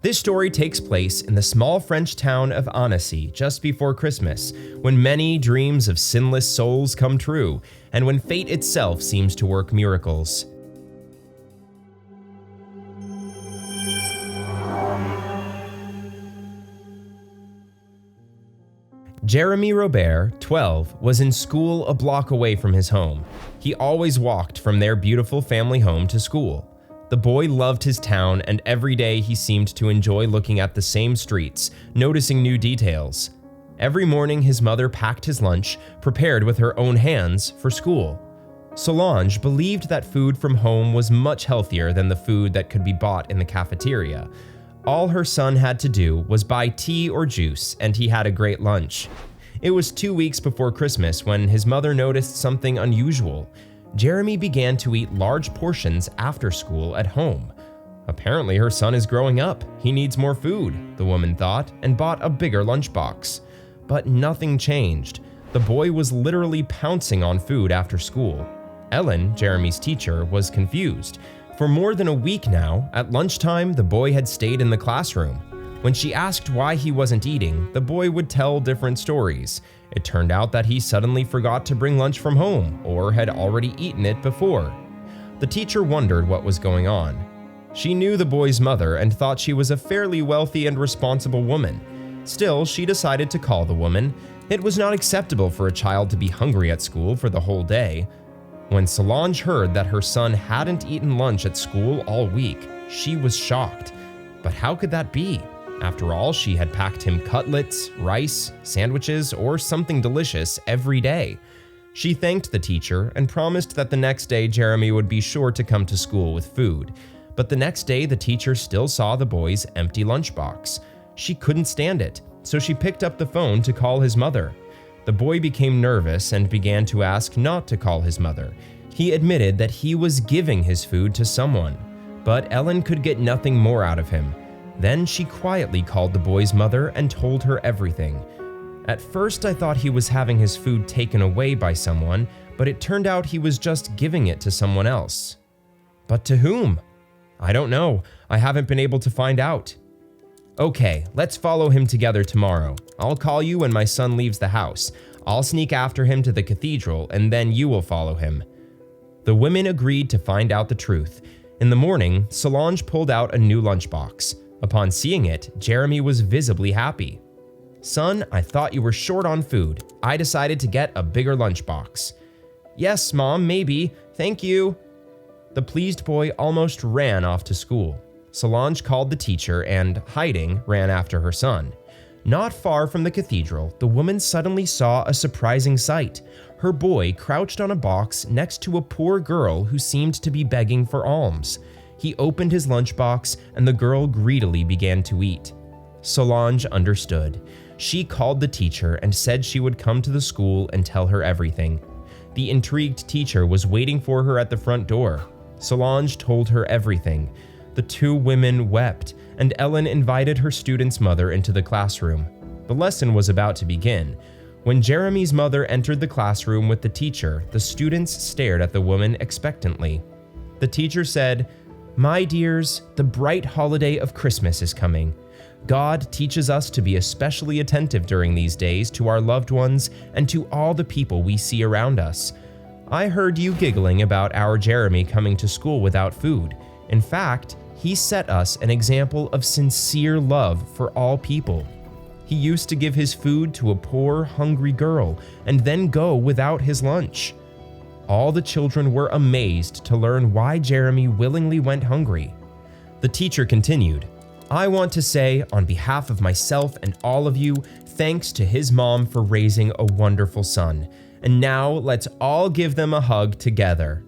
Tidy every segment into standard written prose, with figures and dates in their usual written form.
This story takes place in the small French town of Annecy just before Christmas, when many dreams of sinless souls come true, and when fate itself seems to work miracles. Jeremy Robert, 12, was in school a block away from his home. He always walked from their beautiful family home to school. The boy loved his town, and every day he seemed to enjoy looking at the same streets, noticing new details. Every morning his mother packed his lunch, prepared with her own hands, for school. Solange believed that food from home was much healthier than the food that could be bought in the cafeteria. All her son had to do was buy tea or juice, and he had a great lunch. It was 2 weeks before Christmas when his mother noticed something unusual. Jeremy began to eat large portions after school at home. Apparently her son is growing up. He needs more food, the woman thought, and bought a bigger lunchbox. But nothing changed. The boy was literally pouncing on food after school. Ellen, Jeremy's teacher, was confused. For more than a week now, at lunchtime, the boy had stayed in the classroom. When she asked why he wasn't eating, the boy would tell different stories. It turned out that he suddenly forgot to bring lunch from home, or had already eaten it before. The teacher wondered what was going on. She knew the boy's mother and thought she was a fairly wealthy and responsible woman. Still, she decided to call the woman. It was not acceptable for a child to be hungry at school for the whole day. When Solange heard that her son hadn't eaten lunch at school all week, she was shocked. But how could that be? After all, she had packed him cutlets, rice, sandwiches, or something delicious every day. She thanked the teacher and promised that the next day Jeremy would be sure to come to school with food. But the next day the teacher still saw the boy's empty lunchbox. She couldn't stand it, so she picked up the phone to call his mother. The boy became nervous and began to ask not to call his mother. He admitted that he was giving his food to someone, but Ellen could get nothing more out of him. Then she quietly called the boy's mother and told her everything. At first I thought he was having his food taken away by someone, but it turned out he was just giving it to someone else. But to whom? I don't know. I haven't been able to find out. Okay, let's follow him together tomorrow. I'll call you when my son leaves the house. I'll sneak after him to the cathedral, and then you will follow him. The women agreed to find out the truth. In the morning, Solange pulled out a new lunchbox. Upon seeing it, Jeremy was visibly happy. Son, I thought you were short on food. I decided to get a bigger lunchbox. Yes, Mom, maybe. Thank you. The pleased boy almost ran off to school. Solange called the teacher and, hiding, ran after her son. Not far from the cathedral, the woman suddenly saw a surprising sight. Her boy crouched on a box next to a poor girl who seemed to be begging for alms. He opened his lunchbox, and the girl greedily began to eat. Solange understood. She called the teacher and said she would come to the school and tell her everything. The intrigued teacher was waiting for her at the front door. Solange told her everything. The two women wept, and Ellen invited her student's mother into the classroom. The lesson was about to begin. When Jeremy's mother entered the classroom with the teacher, the students stared at the woman expectantly. The teacher said, "My dears, the bright holiday of Christmas is coming. God teaches us to be especially attentive during these days to our loved ones and to all the people we see around us. I heard you giggling about our Jeremy coming to school without food. In fact, he set us an example of sincere love for all people. He used to give his food to a poor, hungry girl and then go without his lunch." All the children were amazed to learn why Jeremy willingly went hungry. The teacher continued, "I want to say, on behalf of myself and all of you, thanks to his mom for raising a wonderful son. And now let's all give them a hug together."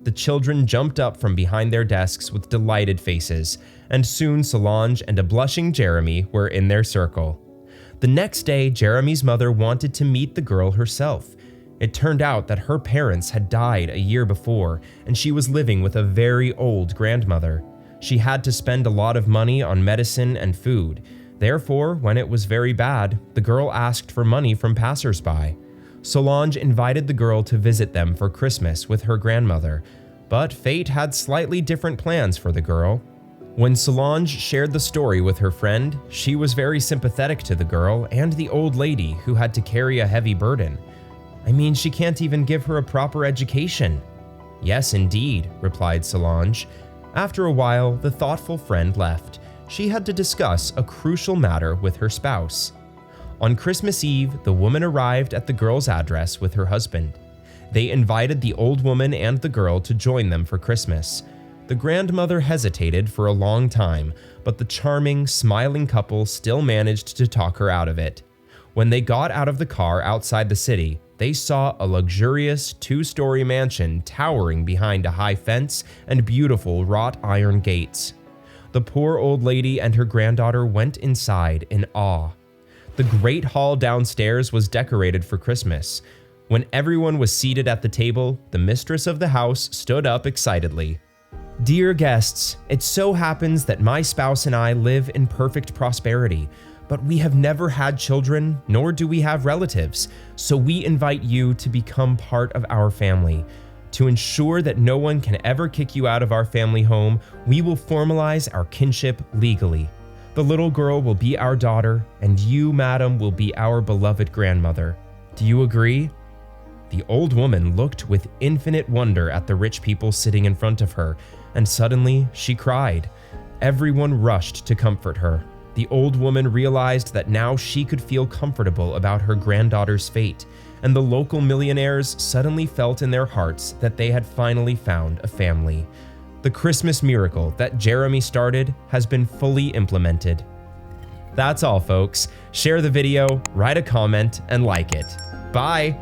The children jumped up from behind their desks with delighted faces, and soon Solange and a blushing Jeremy were in their circle. The next day, Jeremy's mother wanted to meet the girl herself. It turned out that her parents had died a year before, and she was living with a very old grandmother. She had to spend a lot of money on medicine and food. Therefore, when it was very bad, the girl asked for money from passersby. Solange invited the girl to visit them for Christmas with her grandmother, but fate had slightly different plans for the girl. When Solange shared the story with her friend, she was very sympathetic to the girl and the old lady who had to carry a heavy burden. I mean, she can't even give her a proper education. Yes, indeed, replied Solange. After a while, the thoughtful friend left. She had to discuss a crucial matter with her spouse. On Christmas Eve, the woman arrived at the girl's address with her husband. They invited the old woman and the girl to join them for Christmas. The grandmother hesitated for a long time, but the charming, smiling couple still managed to talk her out of it. When they got out of the car outside the city, they saw a luxurious two-story mansion towering behind a high fence and beautiful wrought iron gates. The poor old lady and her granddaughter went inside in awe. The great hall downstairs was decorated for Christmas. When everyone was seated at the table, the mistress of the house stood up excitedly. Dear guests, it so happens that my spouse and I live in perfect prosperity, but we have never had children, nor do we have relatives, so we invite you to become part of our family. To ensure that no one can ever kick you out of our family home, we will formalize our kinship legally. The little girl will be our daughter, and you, madam, will be our beloved grandmother. Do you agree? The old woman looked with infinite wonder at the rich people sitting in front of her, and suddenly she cried. Everyone rushed to comfort her. The old woman realized that now she could feel comfortable about her granddaughter's fate, and the local millionaires suddenly felt in their hearts that they had finally found a family. The Christmas miracle that Jeremy started has been fully implemented. That's all, folks. Share the video, write a comment, and like it. Bye!